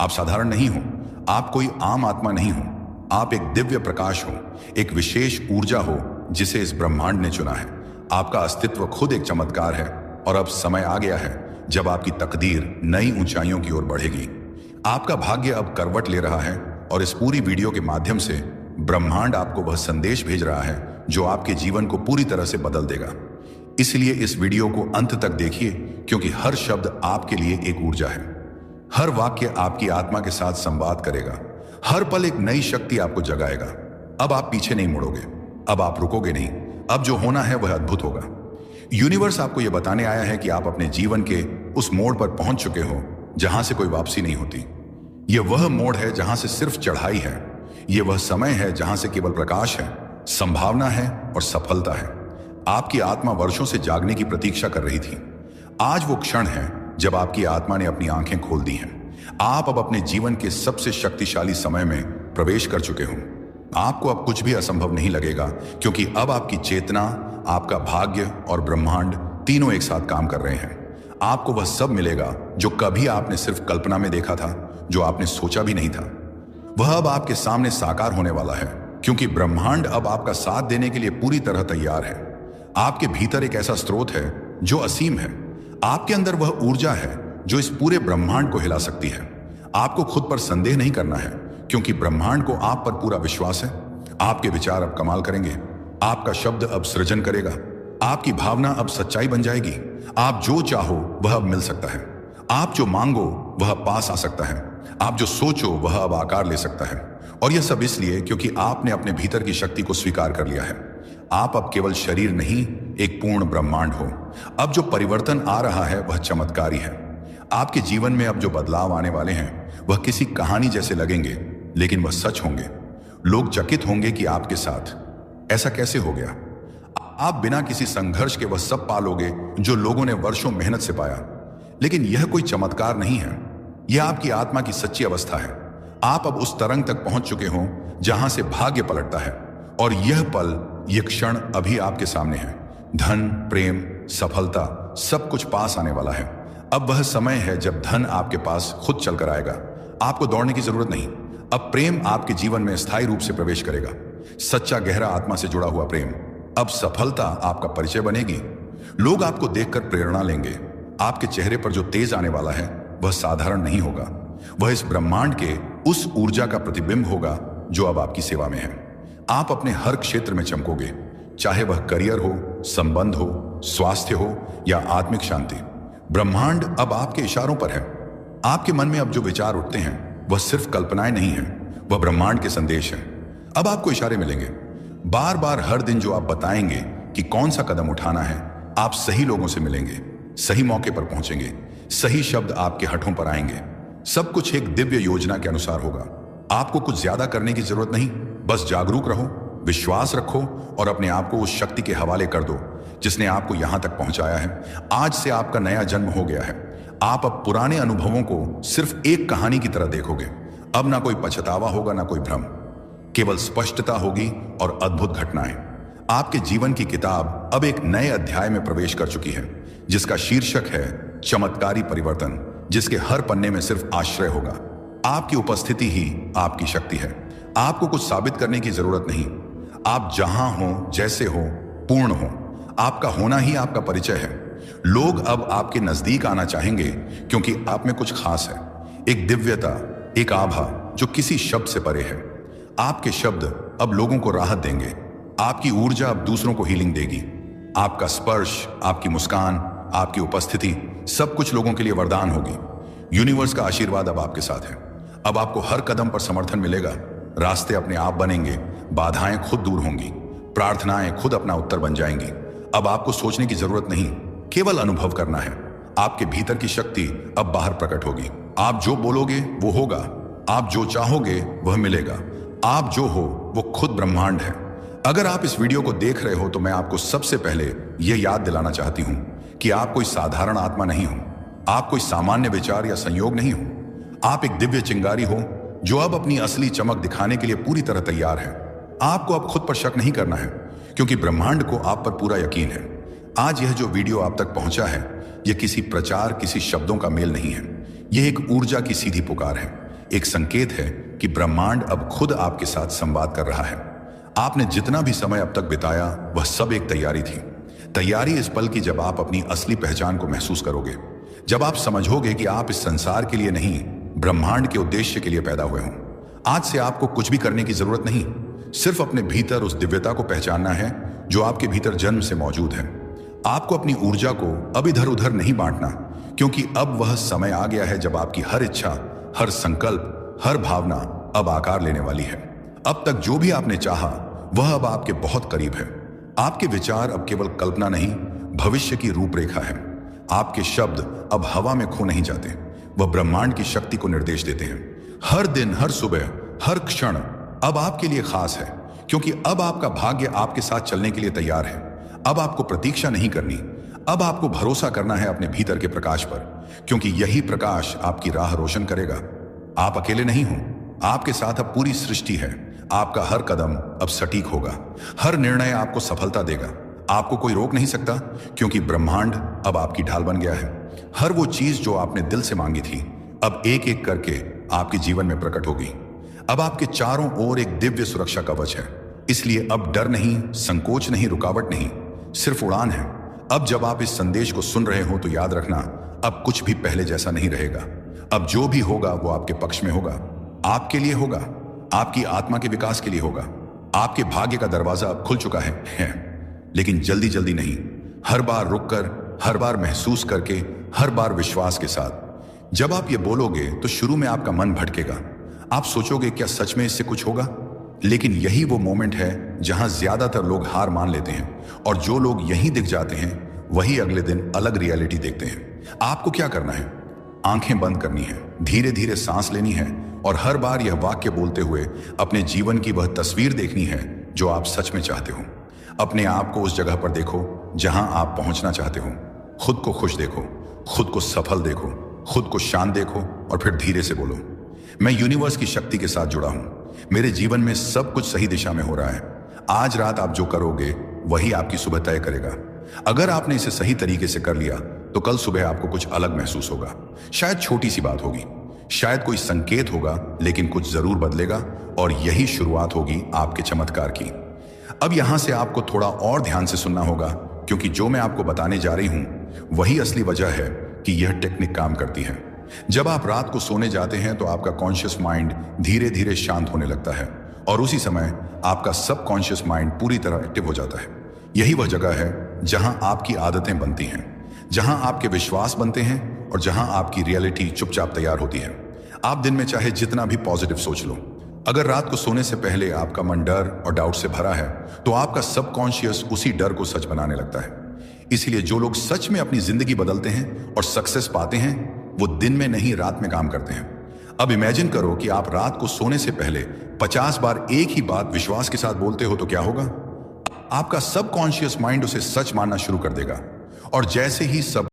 आप साधारण नहीं हो, आप कोई आम आत्मा नहीं हो, आप एक दिव्य प्रकाश हो, एक विशेष ऊर्जा हो जिसे इस ब्रह्मांड ने चुना है। आपका अस्तित्व खुद एक चमत्कार है और अब समय आ गया है जब आपकी तकदीर नई ऊंचाइयों की ओर बढ़ेगी। आपका भाग्य अब करवट ले रहा है और इस पूरी वीडियो के माध्यम से ब्रह्मांड आपको वह संदेश भेज रहा है जो आपके जीवन को पूरी तरह से बदल देगा। इसलिए इस वीडियो को अंत तक देखिए, क्योंकि हर शब्द आपके लिए एक ऊर्जा है। हर वाक्य आपकी आत्मा के साथ संवाद करेगा, हर पल एक नई शक्ति आपको जगाएगा। अब आप पीछे नहीं मुड़ोगे, अब आप रुकोगे नहीं, अब जो होना है वह अद्भुत होगा। यूनिवर्स आपको यह बताने आया है कि आप अपने जीवन के उस मोड़ पर पहुंच चुके हो जहां से कोई वापसी नहीं होती। यह वह मोड़ है जहां से सिर्फ चढ़ाई है। यह वह समय है जहां से केवल प्रकाश है, संभावना है और सफलता है। आपकी आत्मा वर्षों से जागने की प्रतीक्षा कर रही थी। आज वो क्षण है जब आपकी आत्मा ने अपनी आंखें खोल दी हैं। आप अब अपने जीवन के सबसे शक्तिशाली समय में प्रवेश कर चुके हो। आपको अब कुछ भी असंभव नहीं लगेगा, क्योंकि अब आपकी चेतना, आपका भाग्य और ब्रह्मांड तीनों एक साथ काम कर रहे हैं। आपको वह सब मिलेगा जो कभी आपने सिर्फ कल्पना में देखा था, जो आपने सोचा भी नहीं था। वह अब आपके सामने साकार होने वाला है, क्योंकि ब्रह्मांड अब आपका साथ देने के लिए पूरी तरह तैयार है। आपके भीतर एक ऐसा स्रोत है जो असीम है। आपके अंदर वह ऊर्जा है जो इस पूरे ब्रह्मांड को हिला सकती है। आपको खुद पर संदेह नहीं करना है, क्योंकि ब्रह्मांड को आप पर पूरा विश्वास है। आपके विचार अब कमाल करेंगे, आपका शब्द अब सृजन करेगा, आपकी भावना अब सच्चाई बन जाएगी। आप जो चाहो वह अब मिल सकता है, आप जो मांगो वह पास आ सकता है, आप जो सोचो वह अब आकार ले सकता है। और यह सब इसलिए क्योंकि आपने अपने भीतर की शक्ति को स्वीकार कर लिया है। आप अब केवल शरीर नहीं, एक पूर्ण ब्रह्मांड हो। अब जो परिवर्तन आ रहा है वह चमत्कारी है। आपके जीवन में अब जो बदलाव आने वाले हैं वह किसी कहानी जैसे लगेंगे, लेकिन वह सच होंगे। लोग चकित होंगे कि आपके साथ ऐसा कैसे हो गया। आप बिना किसी संघर्ष के वह सब पालोगे जो लोगों ने वर्षों मेहनत से पाया। लेकिन यह कोई चमत्कार नहीं है, यह आपकी आत्मा की सच्ची अवस्था है। आप अब उस तरंग तक पहुंच चुके हो जहां से भाग्य पलटता है, और यह पल, यह क्षण अभी आपके सामने है। धन, प्रेम, सफलता, सब कुछ पास आने वाला है। अब वह समय है जब धन आपके पास खुद चलकर आएगा। आपको दौड़ने की जरूरत नहीं। अब प्रेम आपके जीवन में स्थायी रूप से प्रवेश करेगा। सच्चा, गहरा, आत्मा से जुड़ा हुआ प्रेम। अब सफलता आपका परिचय बनेगी। लोग आपको देखकर प्रेरणा लेंगे। आपके चेहरे पर जो तेज आने वाला है वह साधारण नहीं होगा। वह इस ब्रह्मांड के उस ऊर्जा का प्रतिबिंब होगा जो अब आपकी सेवा में है। आप अपने हर क्षेत्र में चमकोगे, चाहे वह करियर हो, संबंध हो, स्वास्थ्य हो या आत्मिक शांति। ब्रह्मांड अब आपके इशारों पर है। आपके मन में अब जो विचार उठते हैं वह सिर्फ कल्पनाएं नहीं हैं, वह ब्रह्मांड के संदेश हैं। अब आपको इशारे मिलेंगे। बार बार हर दिन जो आप बताएंगे कि कौन सा कदम उठाना है, आप सही लोगों से मिलेंगे, सही मौके पर पहुंचेंगे, सही शब्द आपके होठों पर आएंगे। सब कुछ एक दिव्य योजना के अनुसार होगा। आपको कुछ ज्यादा करने की जरूरत नहीं, बस जागरूक रहो, विश्वास रखो और अपने आप को उस शक्ति के हवाले कर दो जिसने आपको यहां तक पहुंचाया है। आज से आपका नया जन्म हो गया है। आप अब पुराने अनुभवों को सिर्फ एक कहानी की तरह देखोगे। अब ना कोई पछतावा होगा, ना कोई भ्रम, केवल स्पष्टता होगी और अद्भुत घटनाएं। आपके जीवन की किताब अब एक नए अध्याय में प्रवेश कर चुकी है, जिसका शीर्षक है चमत्कारी परिवर्तन, जिसके हर पन्ने में सिर्फ आश्रय होगा। आपकी उपस्थिति ही आपकी शक्ति है। आपको कुछ साबित करने की जरूरत नहीं। आप जहां हो, जैसे हो, पूर्ण हो। आपका होना ही आपका परिचय है। लोग अब आपके नजदीक आना चाहेंगे क्योंकि आप में कुछ खास है, एक दिव्यता, एक आभा जो किसी शब्द से परे है। आपके शब्द अब लोगों को राहत देंगे। आपकी ऊर्जा अब दूसरों को हीलिंग देगी। आपका स्पर्श, आपकी मुस्कान, आपकी उपस्थिति, सब कुछ लोगों के लिए वरदान होगी। यूनिवर्स का आशीर्वाद अब आपके साथ है। अब आपको हर कदम पर समर्थन मिलेगा। रास्ते अपने आप बनेंगे, बाधाएं खुद दूर होंगी, प्रार्थनाएं खुद अपना उत्तर बन जाएंगी। अब आपको सोचने की जरूरत नहीं, केवल अनुभव करना है। आपके भीतर की शक्ति अब बाहर प्रकट होगी। आप जो बोलोगे वो होगा, आप जो चाहोगे वह मिलेगा। आप जो हो वो खुद ब्रह्मांड है। अगर आप इस वीडियो को देख रहे हो तो मैं आपको सबसे पहले यह याद दिलाना चाहती हूं कि आप कोई साधारण आत्मा नहीं हो। आप कोई सामान्य विचार या संयोग नहीं हो। आप एक दिव्य चिंगारी हो जो अब अपनी असली चमक दिखाने के लिए पूरी तरह तैयार है। आपको अब खुद पर शक नहीं करना है, क्योंकि ब्रह्मांड को आप पर पूरा यकीन है। आज यह जो वीडियो आप तक पहुंचा है, यह किसी प्रचार, किसी शब्दों का मेल नहीं है। यह एक ऊर्जा की सीधी पुकार है। एक संकेत है कि ब्रह्मांड अब खुद आपके साथ संवाद कर रहा है। आपने जितना भी समय अब तक बिताया वह सब एक तैयारी थी। तैयारी इस पल की जब आप अपनी असली पहचान को महसूस करोगे, जब आप समझोगे कि आप इस संसार के लिए नहीं, ब्रह्मांड के उद्देश्य के लिए पैदा हुए हों। आज से आपको कुछ भी करने की जरूरत नहीं, सिर्फ अपने भीतर उस दिव्यता को पहचानना है जो आपके भीतर जन्म से मौजूद है। आपको अपनी ऊर्जा को अब इधर उधर नहीं बांटना, क्योंकि अब वह समय आ गया है जब आपकी हर इच्छा, हर संकल्प, हर भावना अब आकार लेने वाली है। अब तक जो भी आपने चाहा वह अब आपके बहुत करीब है। आपके विचार अब केवल कल्पना नहीं, भविष्य की रूपरेखा है। आपके शब्द अब हवा में खो नहीं जाते, वह ब्रह्मांड की शक्ति को निर्देश देते हैं। हर दिन, हर सुबह, हर क्षण अब आपके लिए खास है, क्योंकि अब आपका भाग्य आपके साथ चलने के लिए तैयार है। अब आपको प्रतीक्षा नहीं करनी, अब आपको भरोसा करना है अपने भीतर के प्रकाश पर, क्योंकि यही प्रकाश आपकी राह रोशन करेगा। आप अकेले नहीं हो, आपके साथ अब पूरी सृष्टि है। आपका हर कदम अब सटीक होगा, हर निर्णय आपको सफलता देगा। आपको कोई रोक नहीं सकता, क्योंकि ब्रह्मांड अब आपकी ढाल बन गया है। हर वो चीज जो आपने दिल से मांगी थी अब एक एक करके आपके जीवन में प्रकट होगी। अब आपके चारों ओर एक दिव्य सुरक्षा कवच है, इसलिए अब डर नहीं, संकोच नहीं, रुकावट नहीं, सिर्फ उड़ान है। अब जब आप इस संदेश को सुन रहे हो तो याद रखना, अब कुछ भी पहले जैसा नहीं रहेगा। अब जो भी होगा वो आपके पक्ष में होगा, आपके लिए होगा, आपकी आत्मा के विकास के लिए होगा। आपके भाग्य का दरवाजा अब खुल चुका है। लेकिन जल्दी जल्दी नहीं, हर बार रुककर, हर बार महसूस करके, हर बार विश्वास के साथ। जब आप ये बोलोगे तो शुरू में आपका मन भटकेगा, आप सोचोगे क्या सच में इससे कुछ होगा, लेकिन यही वो मोमेंट है जहां ज्यादातर लोग हार मान लेते हैं, और जो लोग यहीं दिख जाते हैं वही अगले दिन अलग रियलिटी देखते हैं। आपको क्या करना है? आंखें बंद करनी है, धीरे धीरे सांस लेनी है, और हर बार यह वाक्य बोलते हुए अपने जीवन की वह तस्वीर देखनी है जो आप सच में चाहते हो। अपने आप को उस जगह पर देखो जहां आप पहुंचना चाहते हो। खुद को खुश देखो, खुद को सफल देखो, खुद को शांत देखो, और फिर धीरे से बोलो, मैं यूनिवर्स की शक्ति के साथ जुड़ा हूं, मेरे जीवन में सब कुछ सही दिशा में हो रहा है। आज रात आप जो करोगे वही आपकी सुबह तय करेगा। अगर आपने इसे सही तरीके से कर लिया तो कल सुबह आपको कुछ अलग महसूस होगा। शायद छोटी सी बात होगी, शायद कोई संकेत होगा, लेकिन कुछ जरूर बदलेगा, और यही शुरुआत होगी आपके चमत्कार की। अब यहां से आपको थोड़ा और ध्यान से सुनना होगा, क्योंकि जो मैं आपको बताने जा रही हूं वही असली वजह है कि यह टेक्निक काम करती है। जब आप रात को सोने जाते हैं तो आपका कॉन्शियस माइंड धीरे धीरे शांत होने लगता है, और उसी समय आपका सबकॉन्शियस माइंड पूरी तरह एक्टिव हो जाता है। यही वह जगह है जहां आपकी आदतें बनती हैं, जहां आपके विश्वास बनते हैं, और जहां आपकी रियलिटी चुपचाप तैयार होती है। आप दिन में चाहे जितना भी पॉजिटिव सोच लो, अगर रात को सोने से पहले आपका मन डर और डाउट से भरा है तो आपका सबकॉन्शियस उसी डर को सच बनाने लगता है। इसलिए जो लोग सच में अपनी जिंदगी बदलते हैं और सक्सेस पाते हैं वो दिन में नहीं, रात में काम करते हैं। अब इमेजिन करो कि आप रात को सोने से पहले 50 बार एक ही बात विश्वास के साथ बोलते हो तो क्या होगा? आपका सबकॉन्शियस माइंड उसे सच मानना शुरू कर देगा, और जैसे ही सब